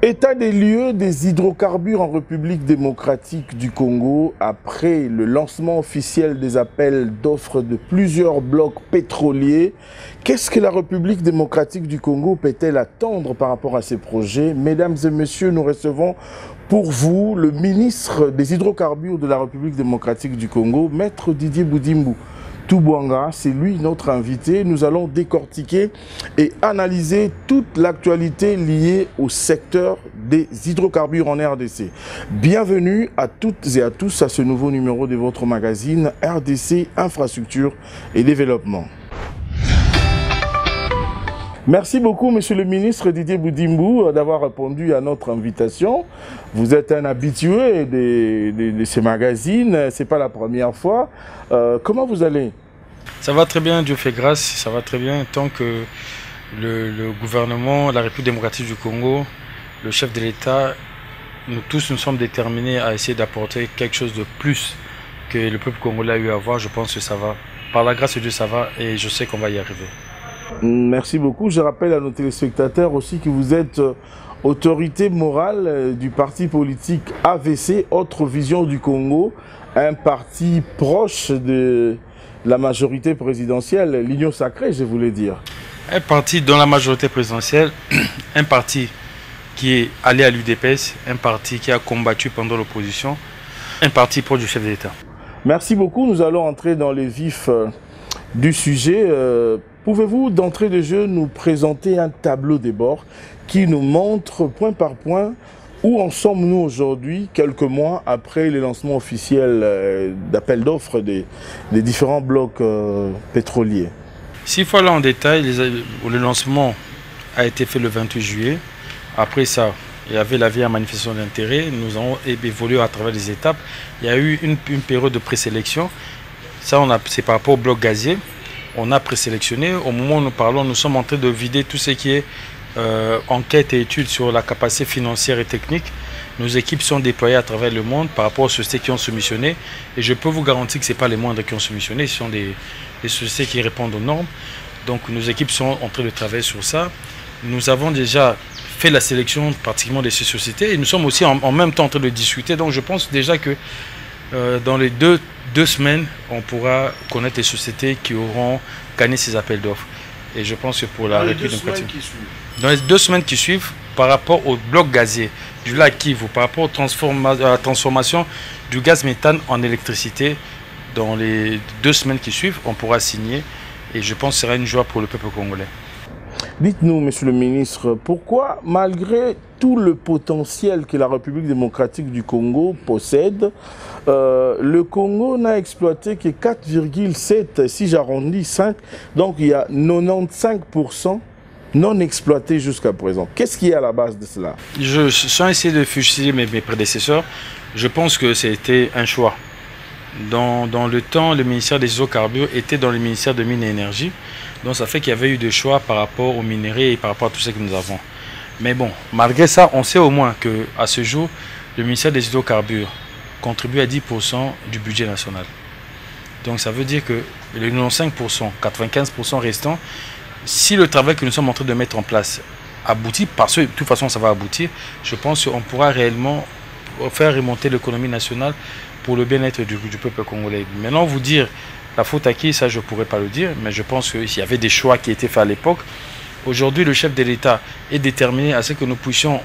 État des lieux des hydrocarbures en République démocratique du Congo après le lancement officiel des appels d'offres de plusieurs blocs pétroliers. Qu'est-ce que la République démocratique du Congo peut-elle attendre par rapport à ces projets? Mesdames et messieurs, nous recevons pour vous le ministre des hydrocarbures de la République démocratique du Congo, Maître Didier Boudimbu Toubouanga. C'est lui notre invité. Nous allons décortiquer et analyser toute l'actualité liée au secteur des hydrocarbures en RDC. Bienvenue à toutes et à tous à ce nouveau numéro de votre magazine RDC Infrastructure et Développement. Merci beaucoup, Monsieur le ministre Didier Boudimbu, d'avoir répondu à notre invitation. Vous êtes un habitué de ces magazines, ce n'est pas la première fois. Comment vous allez? Ça va très bien, Dieu fait grâce, ça va très bien. Tant que le gouvernement, la République démocratique du Congo, le chef de l'État, nous tous nous sommes déterminés à essayer d'apporter quelque chose de plus que le peuple congolais a eu à voir. Je pense que ça va. Par la grâce de Dieu, ça va et je sais qu'on va y arriver. Merci beaucoup. Je rappelle à nos téléspectateurs aussi que vous êtes autorité morale du parti politique AVC, Autre Vision du Congo, un parti proche de la majorité présidentielle, l'Union sacrée, je voulais dire. Un parti dans la majorité présidentielle, un parti qui est allé à l'UDPS, un parti qui a combattu pendant l'opposition, un parti proche du chef de l'État. Merci beaucoup. Nous allons entrer dans les vifs du sujet. Pouvez-vous d'entrée de jeu nous présenter un tableau des bords qui nous montre point par point où en sommes-nous aujourd'hui, quelques mois après le lancement officiel d'appel d'offres des différents blocs pétroliers? S'il faut aller en détail, le lancement a été fait le 28 juillet. Après ça, il y avait la vieille manifestation d'intérêt. Nous avons évolué à travers les étapes. Il y a eu une période de présélection. Ça, c'est par rapport au bloc gazier. On a présélectionné. Au moment où nous parlons, nous sommes en train de vider tout ce qui est enquête et études sur la capacité financière et technique. Nos équipes sont déployées à travers le monde par rapport aux sociétés qui ont soumissionné. Et je peux vous garantir que ce n'est pas les moindres qui ont soumissionné. Ce sont des sociétés qui répondent aux normes. Donc nos équipes sont en train de travailler sur ça. Nous avons déjà fait la sélection pratiquement de ces sociétés. Et nous sommes aussi en même temps en train de discuter. Donc je pense déjà que dans les deux semaines, on pourra connaître les sociétés qui auront gagné ces appels d'offres. Et je pense que pour la République démocratique, dans les 2 semaines qui suivent, par rapport au bloc gazier du lac Kivu, par rapport à la transformation du gaz méthane en électricité, dans les 2 semaines qui suivent, on pourra signer. Et je pense que ce sera une joie pour le peuple congolais. Dites-nous, Monsieur le ministre, pourquoi, malgré tout le potentiel que la République démocratique du Congo possède, le Congo n'a exploité que 4,7, si j'arrondis 5, donc il y a 95% non exploité jusqu'à présent. Qu'est-ce qui est à la base de cela? Sans essayer de fustiger mes prédécesseurs, je pense que c'était un choix. Dans le temps, le ministère des hydrocarbures était dans le ministère de Mines et Énergie. Donc ça fait qu'il y avait eu des choix par rapport aux minerais et par rapport à tout ce que nous avons. Mais bon, malgré ça, on sait au moins qu'à ce jour, le ministère des hydrocarbures contribue à 10% du budget national. Donc ça veut dire que les 95%, 95% restants, si le travail que nous sommes en train de mettre en place aboutit, parce que de toute façon ça va aboutir, je pense qu'on pourra réellement faire remonter l'économie nationale pour le bien-être du peuple congolais. Maintenant, vous dire la faute à qui, ça je ne pourrais pas le dire, mais je pense qu'il y avait des choix qui étaient faits à l'époque. Aujourd'hui, le chef de l'État est déterminé à ce que nous puissions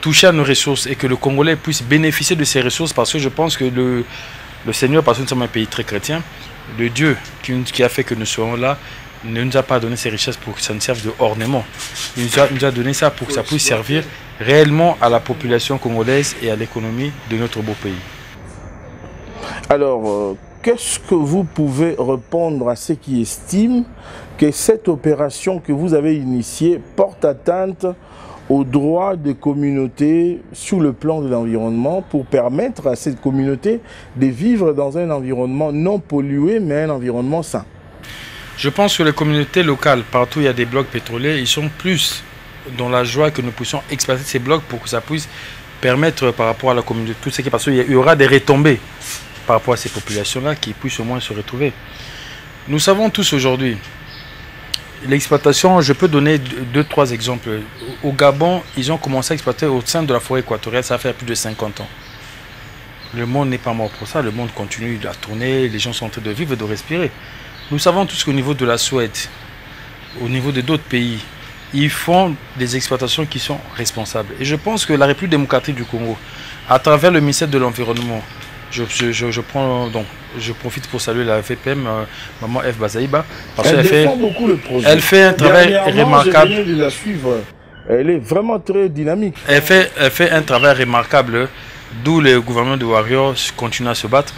toucher à nos ressources et que le Congolais puisse bénéficier de ces ressources, parce que je pense que le Seigneur, parce que nous sommes un pays très chrétien, le Dieu qui a fait que nous soyons là, ne nous a pas donné ces richesses pour que ça ne serve de ornement. Il nous a donné ça pour que ça puisse servir réellement à la population congolaise et à l'économie de notre beau pays. Alors, qu'est-ce que vous pouvez répondre à ceux qui estiment que cette opération que vous avez initiée porte atteinte aux droits des communautés sur le plan de l'environnement pour permettre à cette communauté de vivre dans un environnement non pollué, mais un environnement sain? Je pense que les communautés locales, partout où il y a des blocs pétroliers, ils sont plus dans la joie que nous puissions exploiter ces blocs pour que ça puisse permettre par rapport à la communauté, tout ce qui est parce qu'il y aura des retombées par rapport à ces populations-là qui puissent au moins se retrouver. Nous savons tous aujourd'hui, L'exploitation, je peux donner deux, trois exemples. Au Gabon, ils ont commencé à exploiter au sein de la forêt équatoriale, ça fait plus de 50 ans. Le monde n'est pas mort pour ça, le monde continue à tourner, les gens sont en train de vivre et de respirer. Nous savons tous qu'au niveau de la Suède, au niveau de d'autres pays, ils font des exploitations qui sont responsables. Et je pense que la République démocratique du Congo, à travers le ministère de l'Environnement, je profite pour saluer la VPM, Maman F. Bazaïba, parce qu'elle fait beaucoup le projet. Elle fait un travail remarquable. Je viens de la suivre. Elle est vraiment très dynamique. Elle fait un travail remarquable, d'où le gouvernement de Warriors continue à se battre.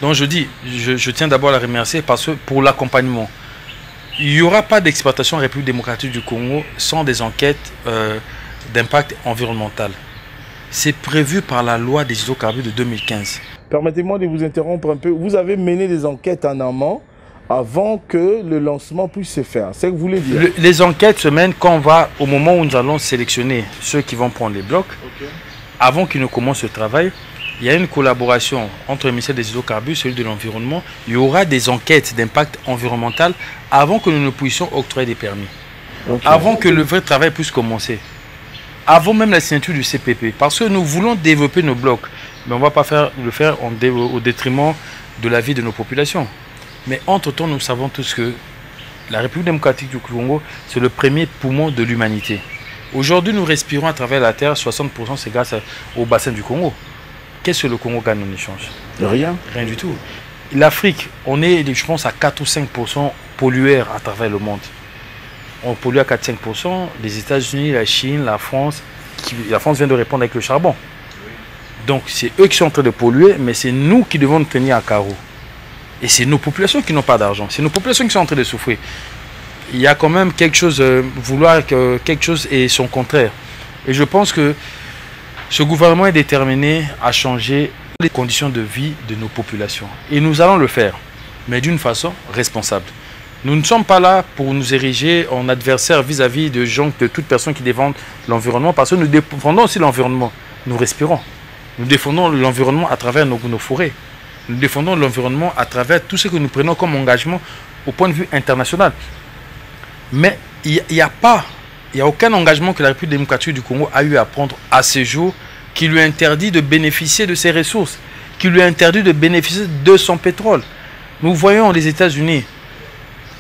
Donc je tiens d'abord à la remercier parce que pour l'accompagnement. Il n'y aura pas d'exploitation en République démocratique du Congo sans des enquêtes d'impact environnemental. C'est prévu par la loi des hydrocarbures de 2015. Permettez-moi de vous interrompre un peu. Vous avez mené des enquêtes en amont avant que le lancement puisse se faire. C'est ce que vous voulez dire? Les enquêtes se mènent quand on va, au moment où nous allons sélectionner ceux qui vont prendre les blocs. Okay. Avant qu'ils ne commencent le travail, il y a une collaboration entre le ministère des hydrocarbures et celui de l'environnement. Il y aura des enquêtes d'impact environnemental avant que nous ne puissions octroyer des permis. Okay. Avant que le vrai travail puisse commencer. Avant même la signature du CPP. Parce que nous voulons développer nos blocs. Mais on ne va pas le faire au détriment de la vie de nos populations. Mais entre-temps, nous savons tous que la République démocratique du Congo, c'est le premier poumon de l'humanité. Aujourd'hui, nous respirons à travers la terre, 60% c'est grâce au bassin du Congo. Qu'est-ce que le Congo gagne en échange? Rien. Rien du tout. L'Afrique, on est, je pense, à 4 ou 5% pollueurs à travers le monde. On pollue à 4-5%. Les États-Unis, la Chine, la France. La France vient de répondre avec le charbon. Donc, c'est eux qui sont en train de polluer, mais c'est nous qui devons nous tenir à carreau. Et c'est nos populations qui n'ont pas d'argent. C'est nos populations qui sont en train de souffrir. Il y a quand même quelque chose, vouloir que quelque chose est son contraire. Et je pense que ce gouvernement est déterminé à changer les conditions de vie de nos populations. Et nous allons le faire, mais d'une façon responsable. Nous ne sommes pas là pour nous ériger en adversaire vis-à-vis de gens, de toute personne qui défendent l'environnement, parce que nous défendons aussi l'environnement. Nous respirons. Nous défendons l'environnement à travers nos forêts. Nous défendons l'environnement à travers tout ce que nous prenons comme engagement au point de vue international. Mais il n'y a aucun engagement que la République démocratique du Congo a eu à prendre à ce jour qui lui interdit de bénéficier de ses ressources, qui lui interdit de bénéficier de son pétrole. Nous voyons les États-Unis,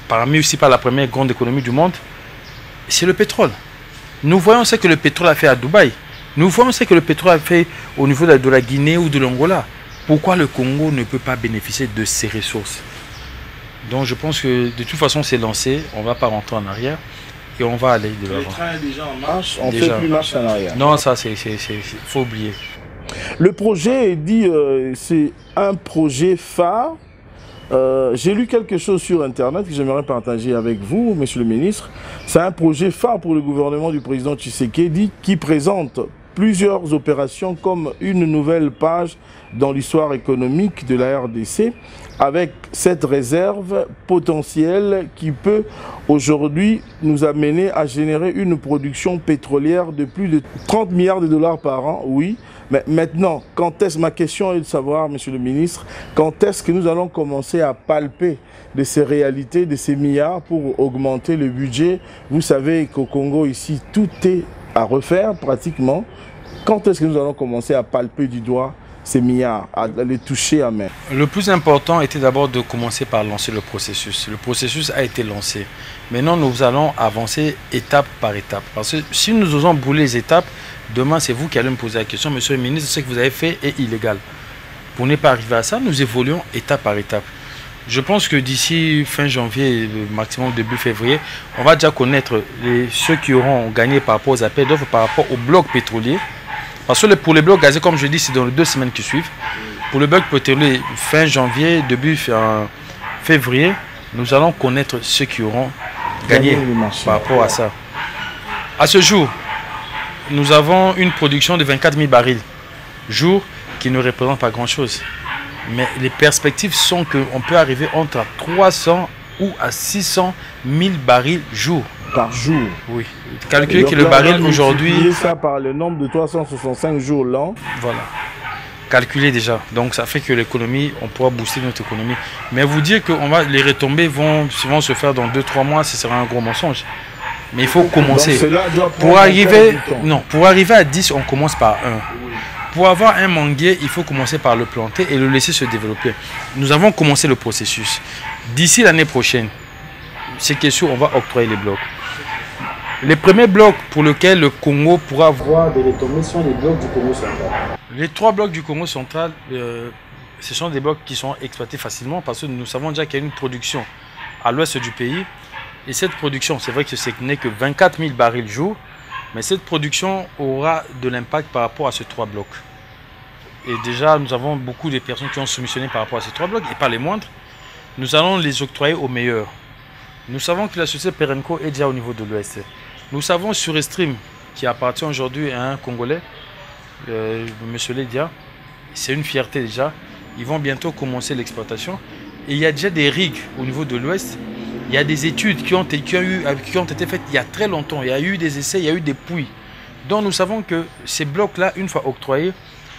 parmi aussi par la première grande économie du monde, c'est le pétrole. Nous voyons ce que le pétrole a fait à Dubaï. Nous voyons ce que le pétrole a fait au niveau de la Guinée ou de l'Angola. Pourquoi le Congo ne peut pas bénéficier de ses ressources? Donc je pense que de toute façon c'est lancé, on ne va pas rentrer en arrière et on va aller de l'avant. Le train est déjà en marche, on ne fait plus marche en arrière. Non, ça c'est faut oublier. Le projet est dit, c'est un projet phare. J'ai lu quelque chose sur Internet que j'aimerais partager avec vous, Monsieur le Ministre. C'est un projet phare pour le gouvernement du président Tshisekedi qui présente plusieurs opérations comme une nouvelle page dans l'histoire économique de la RDC avec cette réserve potentielle qui peut aujourd'hui nous amener à générer une production pétrolière de plus de 30 milliards de dollars par an, oui. Mais maintenant, ma question est de savoir, Monsieur le Ministre, quand est-ce que nous allons commencer à palper de ces réalités, de ces milliards pour augmenter le budget? Vous savez qu'au Congo, ici, tout est à refaire pratiquement. Quand est-ce que nous allons commencer à palper du doigt ces milliards, à les toucher à main? Le plus important était d'abord de commencer par lancer le processus. Le processus a été lancé. Maintenant, nous allons avancer étape par étape. Parce que si nous osons brûler les étapes, demain, c'est vous qui allez me poser la question. Monsieur le ministre, ce que vous avez fait est illégal. Pour ne pas arriver à ça, nous évoluons étape par étape. Je pense que d'ici fin janvier, maximum début février, on va déjà connaître ceux qui auront gagné par rapport aux appels d'offres, par rapport aux blocs pétroliers. Parce que pour les blocs gazés, comme je dis, c'est dans les 2 semaines qui suivent. Pour le bloc pétrolier, fin janvier, début février, nous allons connaître ceux qui auront gagné par rapport à ça. À ce jour, nous avons une production de 24 000 barils jour qui ne représente pas grand-chose. Mais les perspectives sont qu'on peut arriver entre 300 ou à 600 000 barils jour. Par jour? Oui. Calculez que le baril aujourd'hui... ça par le nombre de 365 jours l'an. Voilà. calculé déjà. Donc ça fait que l'économie, on pourra booster notre économie. Mais vous dire que les retombées vont souvent se faire dans 2-3 mois, ce sera un gros mensonge. Mais il faut commencer. Pour arriver à 10, on commence par 1. Pour avoir un manguier, il faut commencer par le planter et le laisser se développer. Nous avons commencé le processus. D'ici l'année prochaine, c'est question, on va octroyer les blocs. Les premiers blocs pour lesquels le Congo pourra avoir des retombées sont les blocs du Congo central. Les 3 blocs du Congo central, ce sont des blocs qui sont exploités facilement parce que nous savons déjà qu'il y a une production à l'ouest du pays. Et cette production, c'est vrai que ce n'est que 24 000 barils jour, mais cette production aura de l'impact par rapport à ces 3 blocs. Et déjà, nous avons beaucoup de personnes qui ont soumissionné par rapport à ces 3 blocs, et pas les moindres. Nous allons les octroyer aux meilleurs. Nous savons que la société Perenco est déjà au niveau de l'Ouest. Nous savons sur Estream, qui appartient aujourd'hui à un Congolais, M. Ledia, c'est une fierté déjà. Ils vont bientôt commencer l'exploitation. Et il y a déjà des rigues au niveau de l'Ouest. Il y a des études qui ont été faites il y a très longtemps. Il y a eu des essais, il y a eu des puits. Donc nous savons que ces blocs-là, une fois octroyés,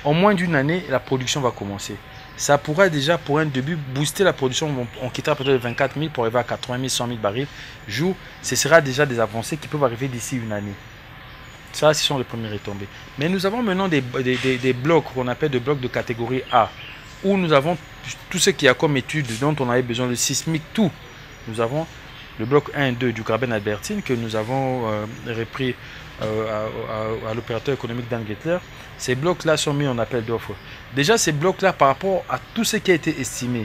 en moins d'une année, la production va commencer. Ça pourra déjà, pour un début, booster la production. On quittera peut-être 24 000 pour arriver à 80 000, 100 000 barils jour. Ce sera déjà des avancées qui peuvent arriver d'ici une année. Ça, ce sont les premiers retombées. Mais nous avons maintenant des blocs qu'on appelle des blocs de catégorie A, où nous avons tout ce qu'il y a comme études dont on avait besoin, le sismique, tout. Nous avons le bloc 1 et 2 du Graben Albertine que nous avons repris à l'opérateur économique Dan Gettler. Ces blocs-là sont mis en appel d'offres. Déjà, ces blocs-là, par rapport à tout ce qui a été estimé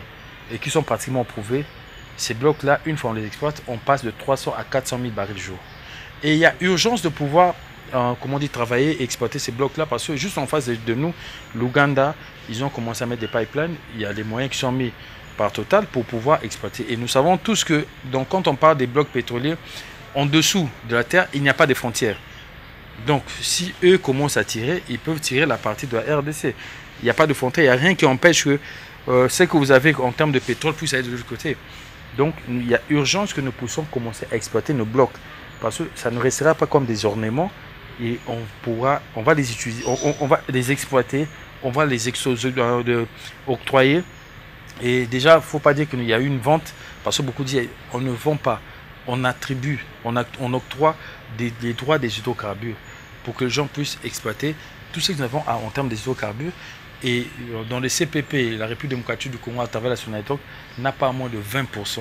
et qui sont pratiquement prouvés, ces blocs-là, une fois on les exploite, on passe de 300 à 400 000 barils jour. Et il y a urgence de pouvoir travailler et exploiter ces blocs-là parce que juste en face de nous, l'Ouganda, ils ont commencé à mettre des pipelines. Il y a des moyens qui sont mis par Total pour pouvoir exploiter. Et nous savons tous que donc, quand on parle des blocs pétroliers, en dessous de la terre, il n'y a pas de frontières. Donc, si eux commencent à tirer, ils peuvent tirer la partie de la RDC. Il n'y a pas de frontière, il n'y a rien qui empêche que ce que vous avez en termes de pétrole puisse aller de l'autre côté. Donc, il y a urgence que nous puissions commencer à exploiter nos blocs. Parce que ça ne restera pas comme des ornements. Et on va les utiliser, on va les exploiter, on va les octroyer. Et déjà, il ne faut pas dire qu'il y a eu une vente, parce que beaucoup disent on ne vend pas, on attribue, on octroie des droits des hydrocarbures pour que les gens puissent exploiter tout ce que nous avons en termes des hydrocarbures. Et dans les CPP, la République démocratique du Congo, à travers la Sonatrach, n'a pas moins de 20%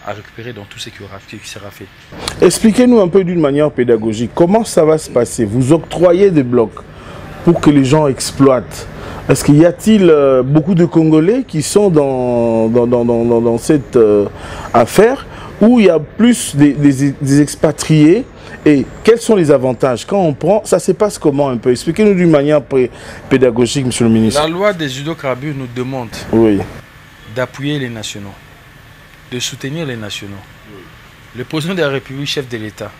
à récupérer dans tout ce qui sera fait. Expliquez-nous un peu d'une manière pédagogique, comment ça va se passer? Vous octroyez des blocs pour que les gens exploitent. Est-ce qu'il y a-t-il beaucoup de Congolais qui sont dans cette affaire, ou il y a plus des expatriés? Et quels sont les avantages? Quand on prend, ça se passe comment un peu? Expliquez-nous d'une manière pédagogique, monsieur le ministre. La loi des hydrocarbures nous demande d'appuyer les nationaux, de soutenir les nationaux. Le président de la République, chef de l'État,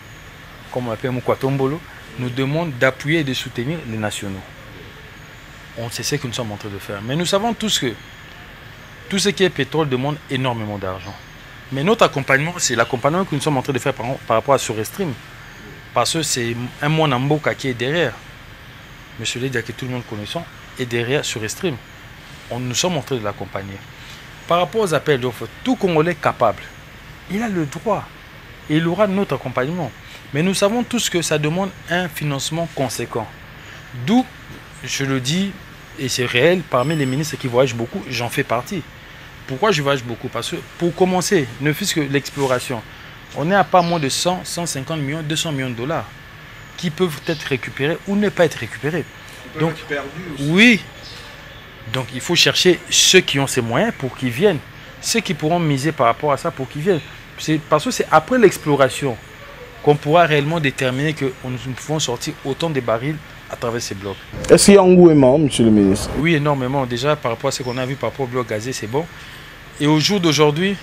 comme on l'appelle Moukwatombolo, nous demande d'appuyer et de soutenir les nationaux. On sait ce que nous sommes en train de faire. Mais nous savons tous que tout ce qui est pétrole demande énormément d'argent. Mais notre accompagnement, c'est l'accompagnement que nous sommes en train de faire par rapport à Surestream. Parce que c'est un Mwanamboka qui est derrière. Monsieur Ledia, que tout le monde connaissant, est derrière Surestream. Nous sommes en train de l'accompagner. Par rapport aux appels d'offres, tout Congolais capable, il a le droit. Et il aura notre accompagnement. Mais nous savons tous que ça demande un financement conséquent. D'où, je le dis, et c'est réel, parmi les ministres qui voyagent beaucoup, j'en fais partie. Pourquoi je voyage beaucoup? Parce que pour commencer, ne fût-ce que l'exploration, on est à pas moins de 100, 150 millions, 200 millions de dollars qui peuvent être récupérés ou ne pas être récupérés. Donc, oui. Donc, il faut chercher ceux qui ont ces moyens pour qu'ils viennent. Ceux qui pourront miser par rapport à ça pour qu'ils viennent. Parce que c'est après l'exploration qu'on pourra réellement déterminer que nous pouvons sortir autant de barils à travers ces blocs. Est-ce qu'il y a engouement, monsieur le ministre? Oui, énormément. Déjà, par rapport à ce qu'on a vu par rapport au bloc gazé, c'est bon. Et au jour d'aujourd'hui,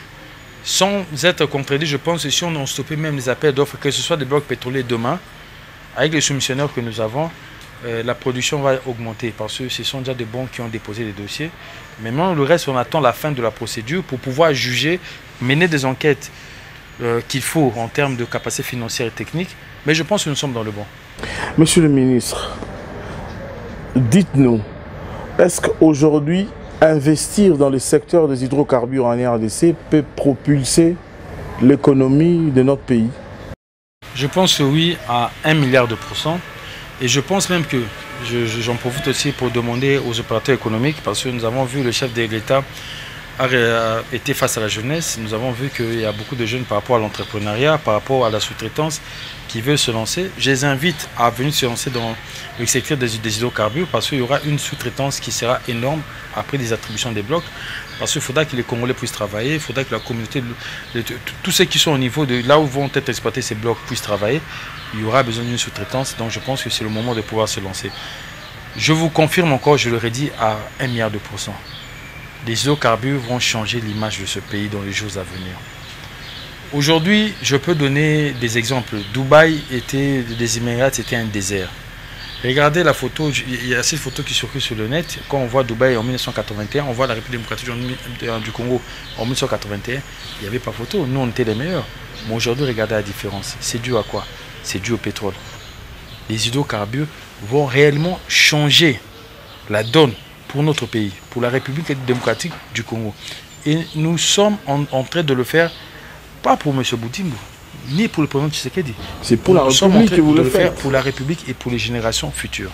sans être contredit, je pense que si on a stoppé même les appels d'offres, que ce soit des blocs pétroliers demain, avec les soumissionnaires que nous avons, la production va augmenter parce que ce sont déjà des banques qui ont déposé des dossiers. Mais maintenant, le reste, on attend la fin de la procédure pour pouvoir juger, mener des enquêtes qu'il faut en termes de capacité financière et technique. Mais je pense que nous sommes dans le bon. Monsieur le ministre, dites-nous, Est-ce qu'aujourd'hui, investir dans le secteur des hydrocarbures en RDC peut propulser l'économie de notre pays? Je pense que oui, à 1 milliard de %. Et je pense même que, j'en profite aussi pour demander aux opérateurs économiques, parce que nous avons vu le chef de l'État a été face à la jeunesse. Nous avons vu qu'il y a beaucoup de jeunes par rapport à l'entrepreneuriat, par rapport à la sous-traitance, qui veulent se lancer. Je les invite à venir se lancer dans le secteur des hydrocarbures, parce qu'il y aura une sous-traitance qui sera énorme après des attributions des blocs. Parce qu'il faudra que les Congolais puissent travailler, il faudra que la communauté, tous ceux qui sont au niveau de là où vont être exploités ces blocs puissent travailler. Il y aura besoin d'une sous-traitance, donc je pense que c'est le moment de pouvoir se lancer. Je vous confirme encore, je le redis, à 1 milliard de %. Les hydrocarbures vont changer l'image de ce pays dans les jours à venir. Aujourd'hui, je peux donner des exemples. Dubaï était, les Émirats, c'était un désert. Regardez la photo, il y a cette photo qui circule sur le net. Quand on voit Dubaï en 1981, on voit la République démocratique du Congo en 1981, il n'y avait pas photo. Nous, on était les meilleurs. Mais aujourd'hui, regardez la différence. C'est dû à quoi? C'est dû au pétrole. Les hydrocarbures vont réellement changer la donne pour notre pays, pour la République démocratique du Congo. Et nous sommes en train de le faire, pas pour M. Boutimbo, ni pour le président Tshisekedi. C'est pour la République que vous le faites. Pour la République et pour les générations futures.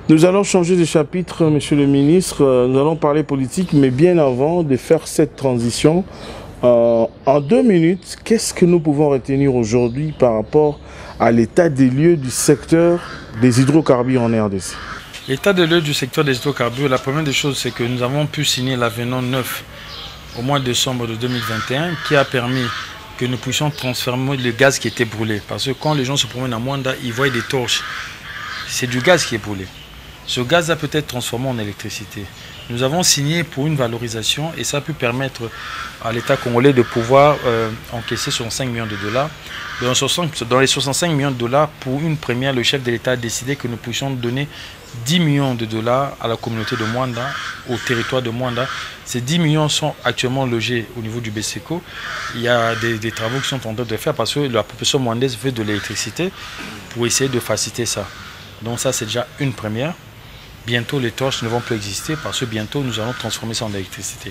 Nous allons changer de chapitre, Monsieur le ministre. Nous allons parler politique, mais bien avant de faire cette transition, en 2 minutes, qu'est-ce que nous pouvons retenir aujourd'hui par rapport à l'état des lieux du secteur des hydrocarbures en RDC? L'état des lieux du secteur des hydrocarbures, la première des choses, c'est que nous avons pu signer l'avenant 9 au mois de décembre de 2021 qui a permis que nous puissions transformer le gaz qui était brûlé. Parce que quand les gens se promènent à Mwanda, ils voient des torches. C'est du gaz qui est brûlé. Ce gaz a peut-être transformé en électricité. Nous avons signé pour une valorisation et ça a pu permettre à l'État congolais de pouvoir encaisser 65 millions de dollars. Dans les 65 millions de dollars, pour une première, le chef de l'État a décidé que nous puissions donner 10 millions de dollars à la communauté de Mwanda, au territoire de Mwanda. Ces 10 millions sont actuellement logés au niveau du BCECO. Il y a des travaux qui sont en train de faire parce que la population mwandaise veut de l'électricité pour essayer de faciliter ça. Donc ça, c'est déjà une première. Bientôt, les torches ne vont plus exister parce que bientôt, nous allons transformer ça en électricité.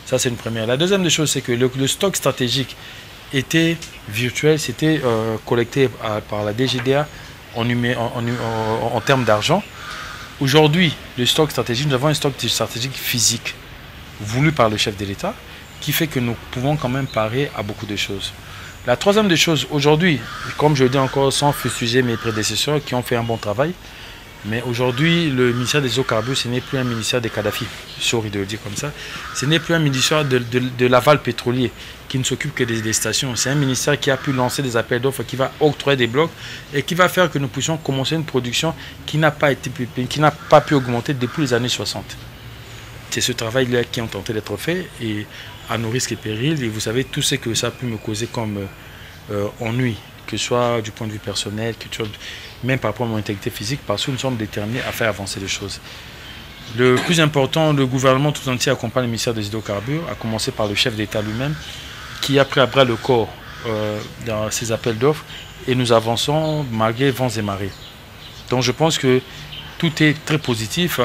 Ça, c'est une première. La deuxième des choses, c'est que le stock stratégique était virtuel, c'était collecté par la DGDA en termes d'argent. Aujourd'hui, le stock stratégique, nous avons un stock stratégique physique voulu par le chef de l'État qui fait que nous pouvons quand même parer à beaucoup de choses. La troisième des choses, aujourd'hui, comme je le dis encore sans fustiger mes prédécesseurs qui ont fait un bon travail, mais aujourd'hui, le ministère des hydrocarbures, ce n'est plus un ministère des Kadhafi, sorry de le dire comme ça, ce n'est plus un ministère de l'aval pétrolier qui ne s'occupe que des stations. C'est un ministère qui a pu lancer des appels d'offres, qui va octroyer des blocs et qui va faire que nous puissions commencer une production qui n'a pas pu augmenter depuis les années 60. C'est ce travail-là qui est tenté d'être fait et à nos risques et périls. Et vous savez tout ce que ça a pu me causer comme ennui, que ce soit du point de vue personnel, que ce soit même par rapport à mon intégrité physique, parce que nous sommes déterminés à faire avancer les choses. Le plus important, le gouvernement tout entier accompagne le ministère des hydrocarbures, à commencer par le chef d'État lui-même, qui a pris à bras le corps dans ces appels d'offres, et nous avançons malgré vents et marées. Donc je pense que tout est très positif.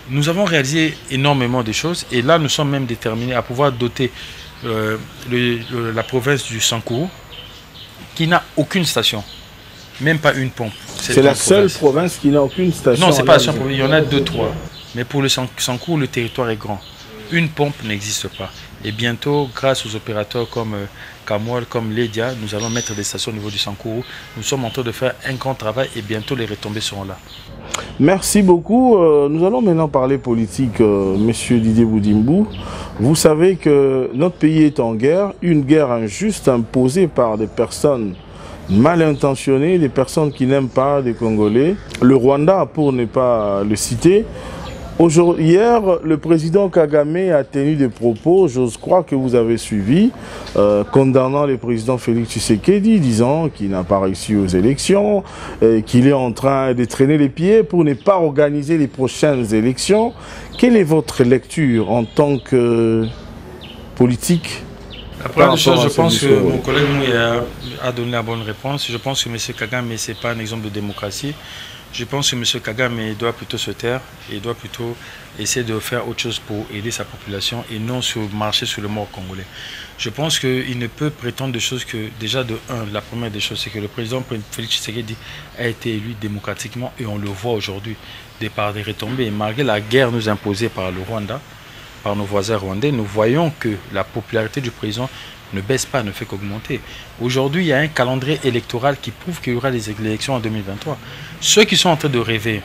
Nous avons réalisé énormément de choses, et là nous sommes même déterminés à pouvoir doter la province du Sankourou, qui n'a aucune station, même pas une pompe. C'est la seule province qui n'a aucune station. Non, c'est pas la seule province, il y en a 2, 3. Mais pour le Sankourou, le territoire est grand. Une pompe n'existe pas. Et bientôt, grâce aux opérateurs comme Kamwal, comme Ledia, nous allons mettre des stations au niveau du Sankourou. Nous sommes en train de faire un grand travail et bientôt les retombées seront là. Merci beaucoup. Nous allons maintenant parler politique, Monsieur Didier Boutimbo. Vous savez que notre pays est en guerre, une guerre injuste imposée par des personnes mal intentionnées, des personnes qui n'aiment pas les Congolais. Le Rwanda, pour ne pas le citer. Hier, le président Kagame a tenu des propos, j'ose croire que vous avez suivi, condamnant le président Félix Tshisekedi, disant qu'il n'a pas réussi aux élections, qu'il est en train de traîner les pieds pour ne pas organiser les prochaines élections. Quelle est votre lecture en tant que politique? La première chose, je pense que mon collègue a donné la bonne réponse. Je pense que M. Kagame, ce n'est pas un exemple de démocratie. Je pense que M. Kagame doit plutôt se taire et doit plutôt essayer de faire autre chose pour aider sa population et non marcher sur le mort congolais. Je pense qu'il ne peut prétendre de choses que, déjà de un, la première des choses, c'est que le président Félix Tshisekedi a été élu démocratiquement et on le voit aujourd'hui, par des retombées. Et malgré la guerre nous imposée par le Rwanda, par nos voisins rwandais, nous voyons que la popularité du président ne baisse pas, ne fait qu'augmenter. Aujourd'hui, il y a un calendrier électoral qui prouve qu'il y aura des élections en 2023. Ceux qui sont en train de rêver,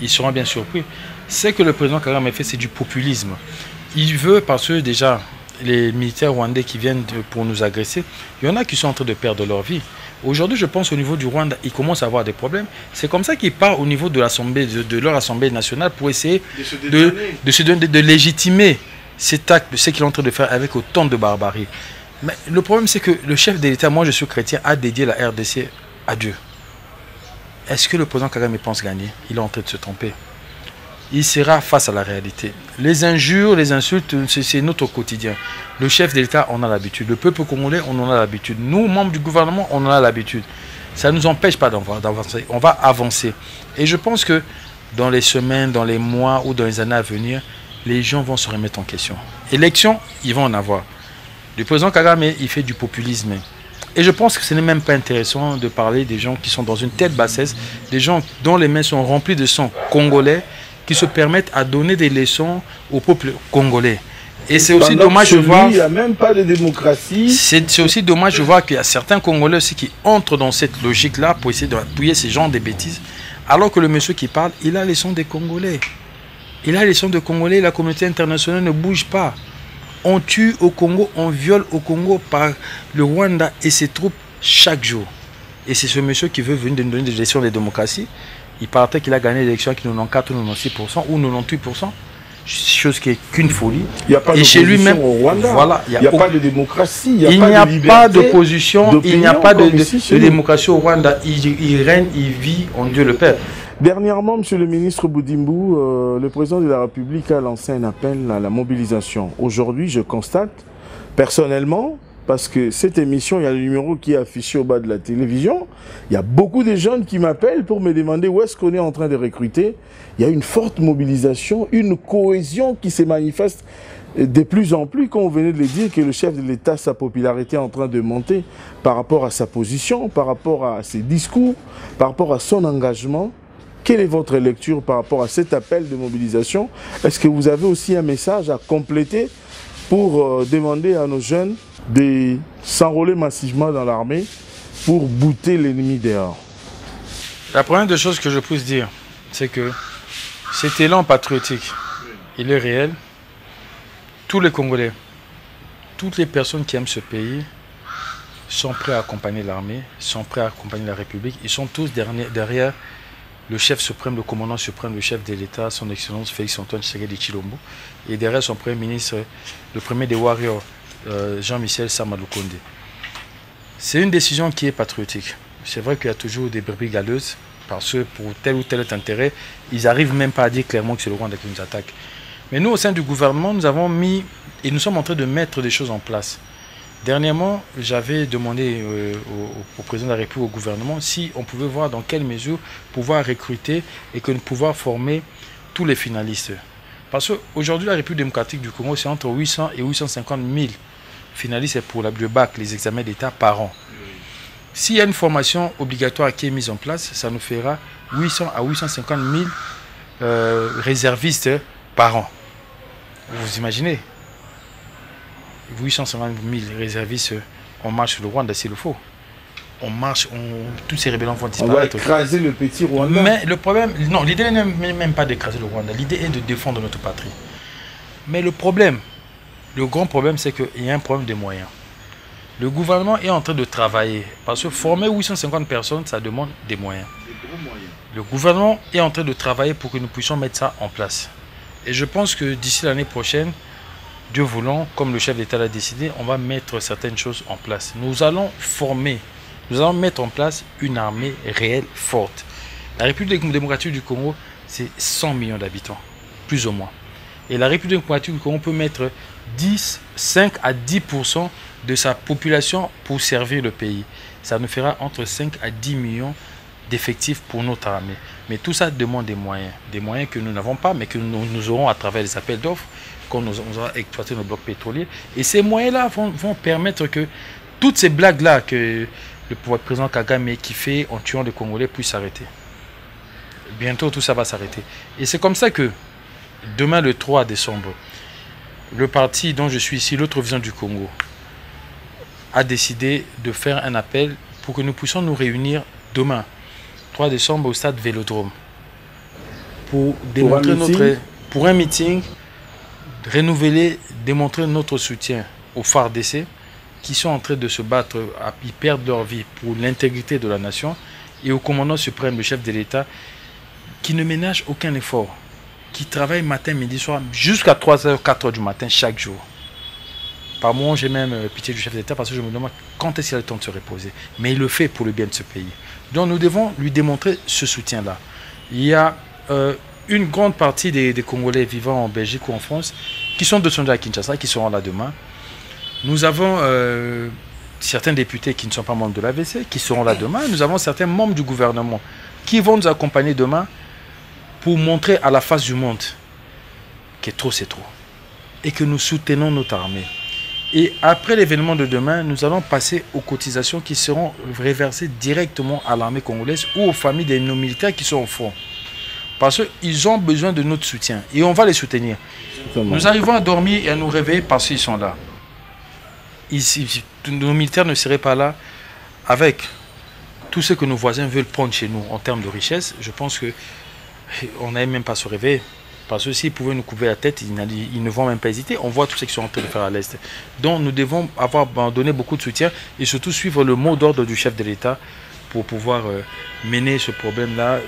ils seront bien surpris. Ce que le président Kagame a fait, c'est du populisme. Il veut, parce que déjà, les militaires rwandais qui viennent pour nous agresser, il y en a qui sont en train de perdre leur vie. Aujourd'hui, je pense au niveau du Rwanda, ils commencent à avoir des problèmes. C'est comme ça qu'ils partent au niveau de l'Assemblée, de leur Assemblée nationale pour essayer de légitimer cet acte, ce qu'il est en train de faire avec autant de barbarie. Mais le problème, c'est que le chef de l'État, moi je suis chrétien, a dédié la RDC à Dieu. Est-ce que le président Kagame pense gagner? Il est en train de se tromper. Il sera face à la réalité. Les injures, les insultes, c'est notre quotidien. Le chef de l'État, on a l'habitude. Le peuple congolais, on en a l'habitude. Nous, membres du gouvernement, on en a l'habitude. Ça ne nous empêche pas d'avancer. On va avancer. Et je pense que dans les semaines, dans les mois ou dans les années à venir, les gens vont se remettre en question. Élections, ils vont en avoir. Le président Kagame, il fait du populisme. Et je pense que ce n'est même pas intéressant de parler des gens qui sont dans une telle bassesse, des gens dont les mains sont remplies de sang congolais, qui se permettent à donner des leçons au peuple congolais. Et c'est aussi dommage de voir... Il n'y a même pas de démocratie. C'est aussi dommage de voir qu'il y a certains Congolais aussi qui entrent dans cette logique-là pour essayer d'appuyer ces genres de bêtises, alors que le monsieur qui parle, il a les sons des Congolais. Il a les sons des Congolais, la communauté internationale ne bouge pas. On tue au Congo, on viole au Congo par le Rwanda et ses troupes chaque jour. Et c'est ce monsieur qui veut venir nous donner des leçons de démocratie. Il paraît qu'il a gagné l'élection avec 94 ou 96% ou 98%. Chose qui est qu'une folie. Il n'y a pas d'opposition au Rwanda. Voilà, il n'y a pas de démocratie. Il n'y a pas d'opposition, il n'y a pas de démocratie au Rwanda. Il règne, il vit en Dieu le Père. Dernièrement, Monsieur le ministre Boudimbu, le président de la République a lancé un appel à la mobilisation. Aujourd'hui, je constate, personnellement, parce que cette émission, il y a le numéro qui est affiché au bas de la télévision, il y a beaucoup de jeunes qui m'appellent pour me demander où est-ce qu'on est en train de recruter. Il y a une forte mobilisation, une cohésion qui se manifeste de plus en plus, comme vous venez de le dire, que le chef de l'État, sa popularité est en train de monter par rapport à sa position, par rapport à ses discours, par rapport à son engagement. Quelle est votre lecture par rapport à cet appel de mobilisation? Est-ce que vous avez aussi un message à compléter pour demander à nos jeunes de s'enrôler massivement dans l'armée pour bouter l'ennemi dehors? La première des choses que je puisse dire, c'est que cet élan patriotique, il est réel. Tous les Congolais, toutes les personnes qui aiment ce pays sont prêts à accompagner l'armée, sont prêts à accompagner la République. Ils sont tous derrière le chef suprême, le commandant suprême, le chef de l'État, son Excellence Félix-Antoine Tshisekedi Tshilombo, et derrière son Premier ministre, le premier des Warriors, Jean-Michel Sama Lukonde. C'est une décision qui est patriotique. C'est vrai qu'il y a toujours des brebis galeuses, parce que pour tel ou tel intérêt, ils n'arrivent même pas à dire clairement que c'est le Rwanda qui nous attaque. Mais nous, au sein du gouvernement, nous avons mis, et nous sommes en train de mettre des choses en place. Dernièrement, j'avais demandé au président de la République, au gouvernement, si on pouvait voir dans quelle mesure pouvoir recruter et que nous pouvoir former tous les finalistes. Parce qu'aujourd'hui, la République démocratique du Congo, c'est entre 800 et 850 000 finalistes pour le bac, les examens d'État par an. S'il y a une formation obligatoire qui est mise en place, ça nous fera 800 à 850 000 réservistes par an. Vous imaginez? 850 000 réservistes, on marche sur le Rwanda s'il le faut. On marche, tous ces rébellions vont disparaître. On va écraser le petit Rwanda. Mais le problème, non, l'idée n'est même pas d'écraser le Rwanda. L'idée est de défendre notre patrie. Mais le problème, le grand problème, c'est qu'il y a un problème de moyens. Le gouvernement est en train de travailler. Parce que former 850 personnes, ça demande des moyens. Des gros moyens. Le gouvernement est en train de travailler pour que nous puissions mettre ça en place. Et je pense que d'ici l'année prochaine, Dieu voulant, comme le chef d'État l'a décidé, on va mettre certaines choses en place. Nous allons former, nous allons mettre en place une armée réelle, forte. La République démocratique du Congo, c'est 100 millions d'habitants, plus ou moins. Et la République démocratique du Congo peut mettre 5 à 10% de sa population pour servir le pays. Ça nous fera entre 5 à 10 millions d'effectifs pour notre armée. Mais tout ça demande des moyens que nous n'avons pas, mais que nous aurons à travers les appels d'offres, quand nous aurons exploité nos blocs pétroliers. Et ces moyens-là vont permettre que toutes ces blagues-là que le président Kagame qui fait en tuant les Congolais puissent s'arrêter. Bientôt, tout ça va s'arrêter. Et c'est comme ça que, demain, le 3 décembre, le parti dont je suis ici, l'autre vision du Congo, a décidé de faire un appel pour que nous puissions nous réunir demain, 3 décembre, au stade Vélodrome, pour démontrer pour un meeting, renouveler, démontrer notre soutien aux FARDC qui sont en train de se battre, ils perdent leur vie pour l'intégrité de la nation, et au commandant suprême, le chef de l'État, qui ne ménage aucun effort, qui travaille matin, midi, soir, jusqu'à 3h, 4h du matin, chaque jour. Par moments, j'ai même pitié du chef d'État parce que je me demande quand est-ce qu'il a le temps de se reposer. Mais il le fait pour le bien de ce pays. Donc nous devons lui démontrer ce soutien-là. Il y a une grande partie des Congolais vivant en Belgique ou en France qui sont descendus à Kinshasa, qui seront là demain. Nous avons certains députés qui ne sont pas membres de l'AVC, qui seront là demain. Nous avons certains membres du gouvernement qui vont nous accompagner demain pour montrer à la face du monde que trop c'est trop et que nous soutenons notre armée. Et après l'événement de demain, nous allons passer aux cotisations qui seront reversées directement à l'armée congolaise ou aux familles de nos militaires qui sont au front. Parce qu'ils ont besoin de notre soutien et on va les soutenir. Nous arrivons à dormir et à nous réveiller parce qu'ils sont là. Ici, nos militaires ne seraient pas là avec tout ce que nos voisins veulent prendre chez nous en termes de richesse. Je pense qu'on n'allait même pas se réveiller. Parce que s'ils pouvaient nous couper la tête, ils ne vont même pas hésiter. On voit tout ce qu'ils sont en train de faire à l'Est. Donc nous devons donner beaucoup de soutien et surtout suivre le mot d'ordre du chef de l'État pour pouvoir mener ce problème-là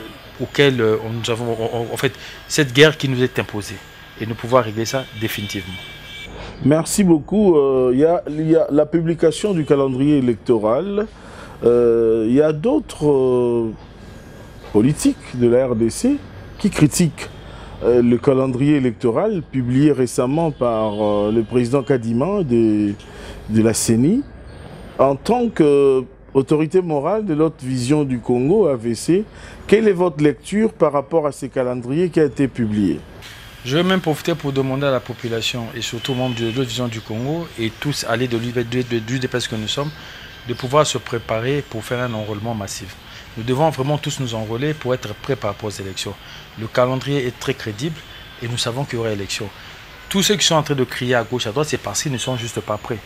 auquel nous avons, en fait, cette guerre qui nous est imposée. Et nous pouvoir régler ça définitivement. Merci beaucoup. Il y a la publication du calendrier électoral. Il y a d'autres politiques de la RDC qui critiquent le calendrier électoral publié récemment par le président Kadima de la CENI. En tant qu'autorité morale de l'autre vision du Congo, AVC, quelle est votre lecture par rapport à ce calendrier qui a été publié? Je vais même profiter pour demander à la population et surtout aux membres de l'autre vision du Congo et tous aller de l'UDPS que nous sommes, de pouvoir se préparer pour faire un enrôlement massif. Nous devons vraiment tous nous enrôler pour être prêts par rapport aux élections. Le calendrier est très crédible et nous savons qu'il y aura élection. Tous ceux qui sont en train de crier à gauche, à droite, c'est parce qu'ils ne sont juste pas prêts.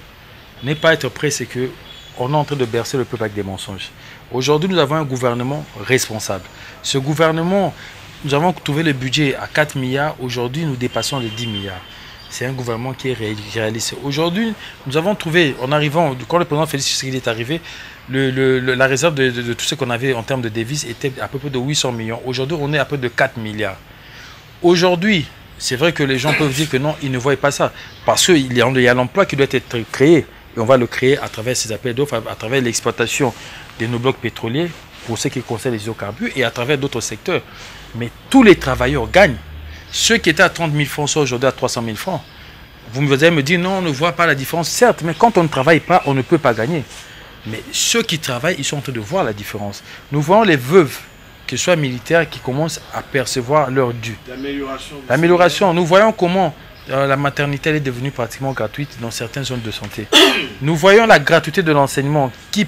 Ne pas être prêt, c'est qu'on est en train de bercer le peuple avec des mensonges. Aujourd'hui, nous avons un gouvernement responsable. Ce gouvernement, nous avons trouvé le budget à 4 milliards. Aujourd'hui, nous dépassons les 10 milliards. C'est un gouvernement qui est réaliste. Aujourd'hui, nous avons trouvé, en arrivant, quand le président Félix Tshisekedi est arrivé, la réserve de tout ce qu'on avait en termes de devises était à peu près de 800 millions. Aujourd'hui, on est à peu de 4 milliards. Aujourd'hui, c'est vrai que les gens peuvent dire que non, ils ne voient pas ça. Parce qu'il y a l'emploi qui doit être créé. Et on va le créer à travers ces appels d'offres, à travers l'exploitation de nos blocs pétroliers, pour ce qui concerne les hydrocarbures, et à travers d'autres secteurs. Mais tous les travailleurs gagnent. Ceux qui étaient à 30 000 francs sont aujourd'hui à 300 000 francs. Vous allez me dire, non, on ne voit pas la différence. Certes, mais quand on ne travaille pas, on ne peut pas gagner. Mais ceux qui travaillent, ils sont en train de voir la différence. Nous voyons les veuves, que ce soit militaires, qui commencent à percevoir leur dû. L'amélioration. Nous voyons comment la maternité elle est devenue pratiquement gratuite dans certaines zones de santé. Nous voyons la gratuité de l'enseignement qui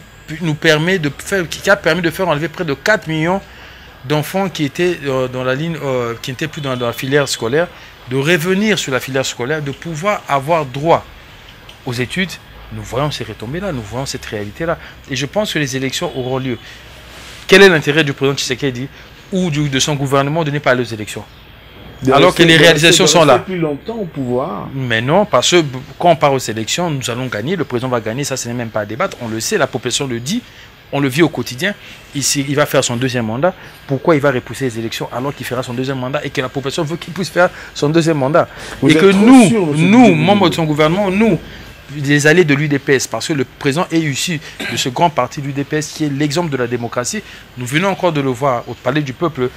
a permis de faire enlever près de 4 millions d'enfants qui étaient dans la ligne, qui n'étaient plus dans la filière scolaire, de revenir sur la filière scolaire, de pouvoir avoir droit aux études. Nous voyons ces retombées-là, nous voyons cette réalité-là. Et je pense que les élections auront lieu. Quel est l'intérêt du président Tshisekedi ou de son gouvernement de ne pas aller aux élections? Alors que les réalisations sont là. Depuis longtemps au pouvoir. Mais non, parce que quand on part aux élections, nous allons gagner, le président va gagner, ça ce n'est même pas à débattre. On le sait, la population le dit. On le vit au quotidien. Ici, il va faire son deuxième mandat. Pourquoi il va repousser les élections alors qu'il fera son deuxième mandat et que la population veut qu'il puisse faire son deuxième mandat? Et que nous, membres de son gouvernement, nous, les alliés de l'UDPS, parce que le président est issu de ce grand parti de l'UDPS qui est l'exemple de la démocratie. Nous venons encore de le voir au Palais du Peuple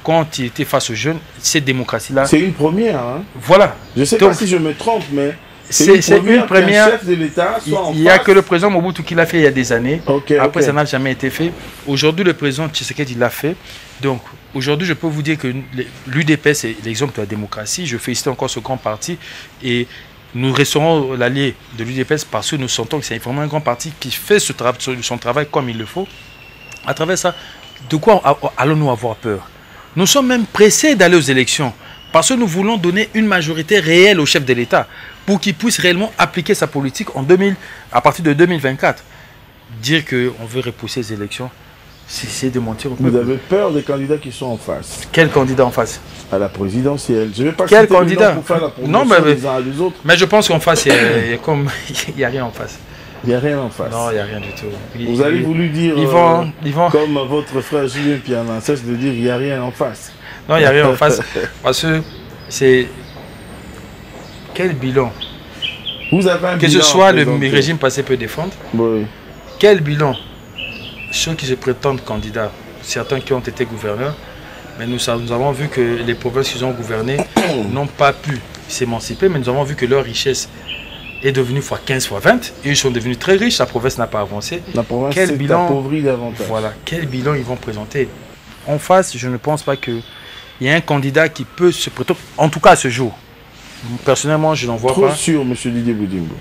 quand il était face aux jeunes. Cette démocratie-là. C'est une première. Hein? Voilà. Je ne sais pas si je me trompe, mais C'est une première. Chef de l'État, Il n'y a que le président Mobutu qui l'a fait il y a des années. Après, ça n'a jamais été fait. Aujourd'hui, le président Tshisekedi l'a fait. Donc, aujourd'hui, je peux vous dire que l'UDPS est l'exemple de la démocratie. Je félicite encore ce grand parti. Et nous resterons l'allié de l'UDPS parce que nous sentons que c'est vraiment un grand parti qui fait son travail comme il le faut. À travers ça, de quoi allons-nous avoir peur? Nous sommes même pressés d'aller aux élections. Parce que nous voulons donner une majorité réelle au chef de l'État pour qu'il puisse réellement appliquer sa politique à partir de 2024. Dire qu'on veut repousser les élections, c'est de mentir au peuple. Vous avez peur des candidats qui sont en face? Quel candidat en face? À la présidentielle. Je ne vais pas quel citer candidat pour faire la promotion des uns des autres. Mais je pense qu'en face, il n'y a rien en face. Il n'y a rien en face. Non, il n'y a rien du tout. Vous avez voulu dire, ils vont... comme votre frère Julien Piana, cesse de dire qu'il n'y a rien en face. Non, il n'y a rien en face. Parce que c'est... Quel bilan? Vous avez un que bilan ce soit le régime passé peut défendre. Oui. Quel bilan? Ceux qui se prétendent candidats, certains qui ont été gouverneurs, mais nous avons vu que les provinces qu'ils ont gouvernées n'ont pas pu s'émanciper, mais nous avons vu que leur richesse est devenue fois 15, fois 20, et ils sont devenus très riches, la province n'a pas avancé. La province s'est appauvrie davantage. Voilà, quel bilan ils vont présenter? En face, je ne pense pas qu'il y ait un candidat qui peut se prétendre, en tout cas à ce jour. Personnellement, je n'en vois pas. Trop sûr, M. Didier Boudimbo.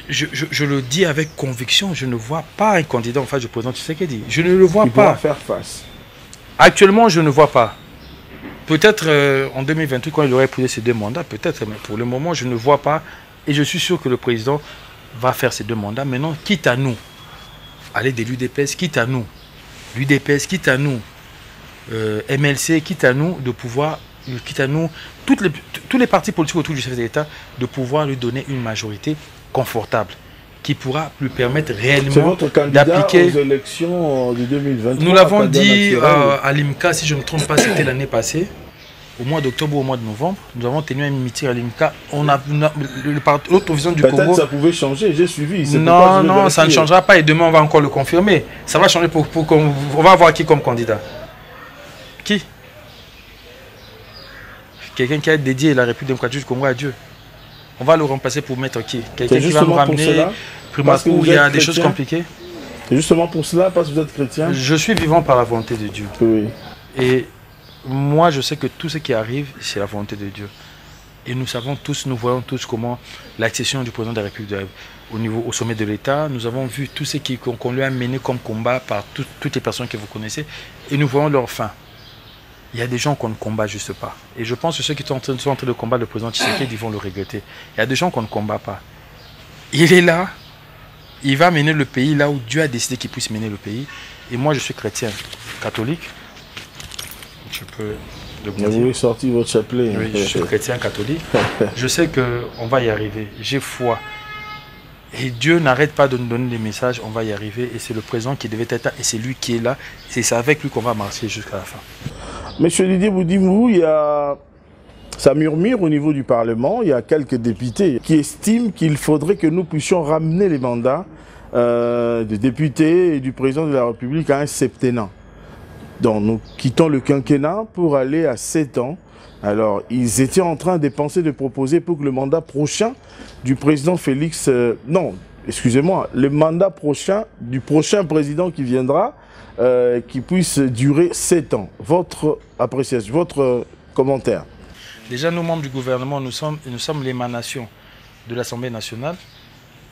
Je le dis avec conviction, je ne vois pas un candidat en face du président Tshisekedi. Je ne le vois pas. Il pourra faire face. Actuellement, je ne vois pas. Peut-être en 2028, quand il aurait épousé ses 2 mandats, peut-être, mais pour le moment, je ne vois pas. Et je suis sûr que le président va faire ces 2 mandats. Maintenant, quitte à nous, aller de l'UDPS, quitte à nous, l'UDPS, quitte à nous, MLC, quitte à nous de pouvoir, quitte à nous, tous les partis politiques autour du chef de l'État, de pouvoir lui donner une majorité confortable qui pourra lui permettre réellement d'appliquer aux élections de 2023. Nous l'avons dit à l'IMCA, si je ne me trompe pas, c'était l'année passée, au mois d'octobre ou au mois de novembre, nous avons tenu un meeting à l'IMCA. L'autre vision du Congo. Peut-être ça pouvait changer, j'ai suivi. Non, non, ça ne changera pas et demain on va encore le confirmer. Ça va changer pour qu'on va avoir qui comme candidat? Qui? Quelqu'un qui a dédié la République démocratique du Congo à Dieu. On va le remplacer pour mettre qui? Quelqu'un qui va nous ramener où il y a des choses compliquées. C'est justement pour cela, parce que vous êtes chrétien. Je suis vivant par la volonté de Dieu. Oui. Et moi, je sais que tout ce qui arrive, c'est la volonté de Dieu. Et nous savons tous, nous voyons tous comment l'accession du président de la République au sommet de l'État, nous avons vu tout ce qu'on lui a mené comme combat par toutes les personnes que vous connaissez. Et nous voyons leur fin. Il y a des gens qu'on ne combat juste pas. Et je pense que ceux qui sont en train de combattre le président Tshisekedi vont le regretter. Il y a des gens qu'on ne combat pas. Il est là. Il va mener le pays là où Dieu a décidé qu'il puisse mener le pays. Et moi, je suis chrétien, catholique. Je peux le dire. Vous avez sorti votre chapelet. Oui, je suis chrétien, catholique. Je sais qu'on va y arriver. J'ai foi. Et Dieu n'arrête pas de nous donner des messages. On va y arriver. Et c'est le président qui devait être là. Et c'est lui qui est là. Et c'est avec lui qu'on va marcher jusqu'à la fin. Monsieur Didier Boudimbo, ça murmure au niveau du Parlement. Il y a quelques députés qui estiment qu'il faudrait que nous puissions ramener les mandats des députés et du président de la République à un septennat. Donc nous quittons le quinquennat pour aller à 7 ans. Alors ils étaient en train de penser, de proposer pour que le mandat prochain du président Félix... non, excusez-moi, le mandat prochain du prochain président qui viendra, qui puisse durer 7 ans. Votre appréciation, votre commentaire? Déjà, nous, membres du gouvernement, nous sommes l'émanation de l'Assemblée nationale.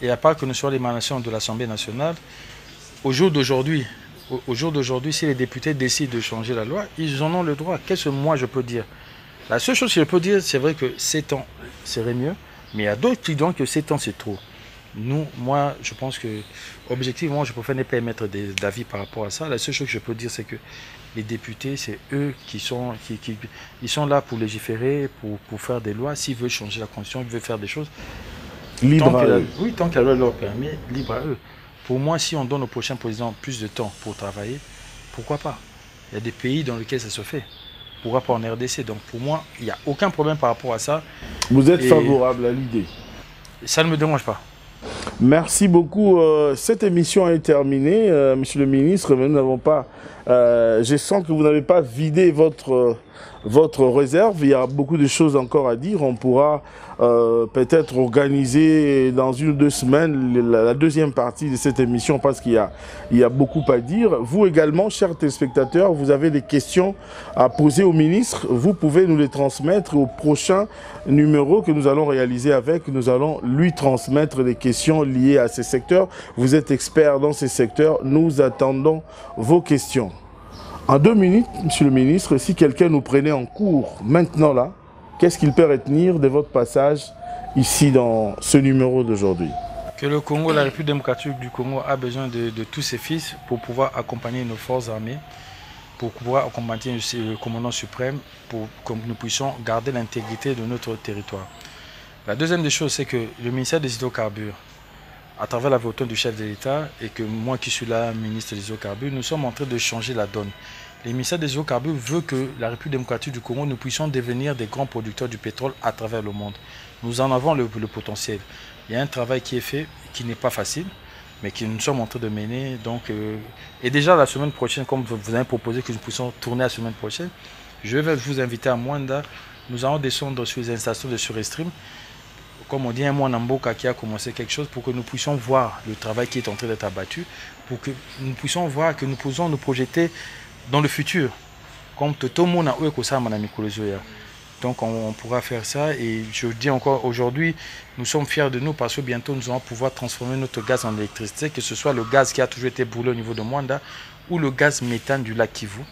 Et à part que nous soyons l'émanation de l'Assemblée nationale, au jour d'aujourd'hui, si les députés décident de changer la loi, ils en ont le droit. Qu'est-ce que moi je peux dire? La seule chose que je peux dire, c'est vrai que 7 ans serait mieux, mais il y a d'autres qui disent que 7 ans c'est trop. Moi, je pense que, objectivement, je préfère ne pas émettre d'avis par rapport à ça. La seule chose que je peux dire, c'est que les députés, c'est eux qui sont là pour légiférer, pour faire des lois. S'ils veulent changer la constitution, ils veulent faire des choses. Libre à eux. Oui, tant que la loi leur permet, libre à eux. Pour moi, si on donne au prochain président plus de temps pour travailler, pourquoi pas? Il y a des pays dans lesquels ça se fait. Pourquoi pas en RDC? Donc pour moi, il n'y a aucun problème par rapport à ça. Vous êtes favorable à l'idée? Ça ne me dérange pas. Merci beaucoup. Cette émission est terminée. Monsieur le ministre, mais nous n'avons pas... je sens que vous n'avez pas vidé votre votre réserve. Il y a beaucoup de choses encore à dire. On pourra peut-être organiser dans 1 ou 2 semaines la deuxième partie de cette émission parce qu'il y a beaucoup à dire. Vous également, chers téléspectateurs, vous avez des questions à poser au ministre. Vous pouvez nous les transmettre au prochain numéro que nous allons réaliser avec. Nous allons lui transmettre des questions liées à ces secteurs. Vous êtes expert dans ces secteurs. Nous attendons vos questions. En 2 minutes, monsieur le ministre, si quelqu'un nous prenait en cours maintenant là, qu'est-ce qu'il peut retenir de votre passage ici dans ce numéro d'aujourd'hui? Que le Congo, la République démocratique du Congo a besoin de tous ses fils pour pouvoir accompagner nos forces armées, pour pouvoir accompagner le commandant suprême, pour que nous puissions garder l'intégrité de notre territoire. La deuxième des choses, c'est que le ministère des hydrocarbures, à travers la volonté du chef de l'État, et que moi qui suis là, ministre des hydrocarbures, nous sommes en train de changer la donne. Le ministère des hydrocarbures veut que la République démocratique du Congo, nous puissions devenir des grands producteurs du pétrole à travers le monde. Nous en avons le potentiel. Il y a un travail qui est fait, qui n'est pas facile, mais que nous sommes en train de mener. Donc, et déjà la semaine prochaine, comme vous avez proposé que nous puissions tourner la semaine prochaine, je vais vous inviter à Mwanda. Nous allons descendre sur les installations de Surestream. Comme on dit, un mois Namboka qui a commencé quelque chose pour que nous puissions voir le travail qui est en train d'être abattu, pour que nous puissions voir que nous pouvons nous projeter dans le futur. Comme tout le monde a eu que ça, madame Mikolozoya. Donc on pourra faire ça et je dis encore aujourd'hui, nous sommes fiers de nous parce que bientôt nous allons pouvoir transformer notre gaz en électricité, que ce soit le gaz qui a toujours été brûlé au niveau de Mwanda ou le gaz méthane du lac Kivu.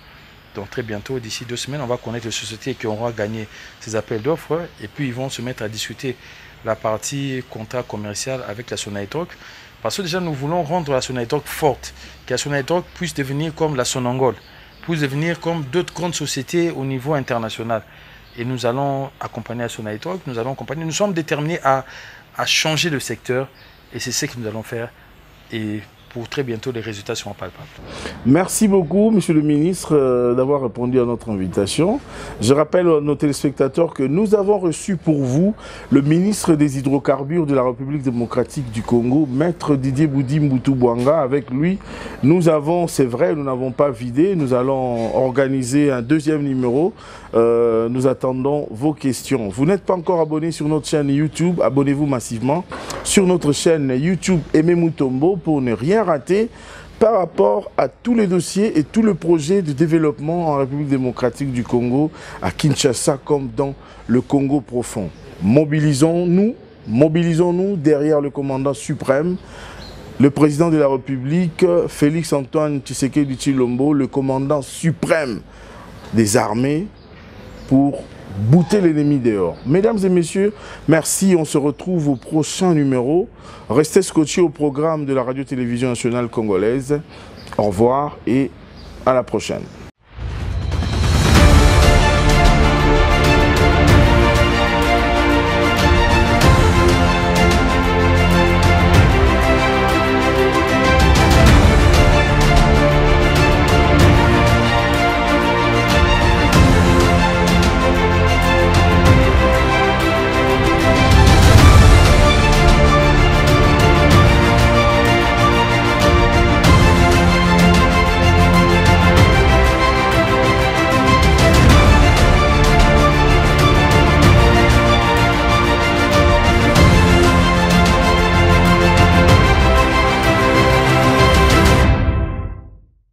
Donc très bientôt, d'ici 2 semaines, on va connaître les sociétés qui auront gagné ces appels d'offres et puis ils vont se mettre à discuter la partie contrat commercial avec la Sonatrach. Parce que déjà nous voulons rendre la Sonatrach forte, que la Sonatrach puisse devenir comme la Sonangol, puisse devenir comme d'autres grandes sociétés au niveau international. Et nous allons accompagner la Sonatrach, nous sommes déterminés à changer le secteur et c'est ce que nous allons faire. Et pour très bientôt, les résultats seront palpables. Merci beaucoup, monsieur le ministre, d'avoir répondu à notre invitation. Je rappelle à nos téléspectateurs que nous avons reçu pour vous le ministre des Hydrocarbures de la République démocratique du Congo, Maître Didier Boudi Mboutou-Bouanga. Avec lui, nous avons, c'est vrai, nous n'avons pas vidé, nous allons organiser un 2e numéro. Nous attendons vos questions. Vous n'êtes pas encore abonné sur notre chaîne YouTube, abonnez-vous massivement sur notre chaîne YouTube Aimé Mutombo pour ne rien rater par rapport à tous les dossiers et tout le projet de développement en République démocratique du Congo, à Kinshasa comme dans le Congo profond. Mobilisons-nous derrière le commandant suprême, le président de la République, Félix Antoine Tshisekedi Tshilombo, le commandant suprême des armées, pour bouter l'ennemi dehors. Mesdames et messieurs, merci. On se retrouve au prochain numéro. Restez scotchés au programme de la radio-télévision nationale congolaise. Au revoir et à la prochaine.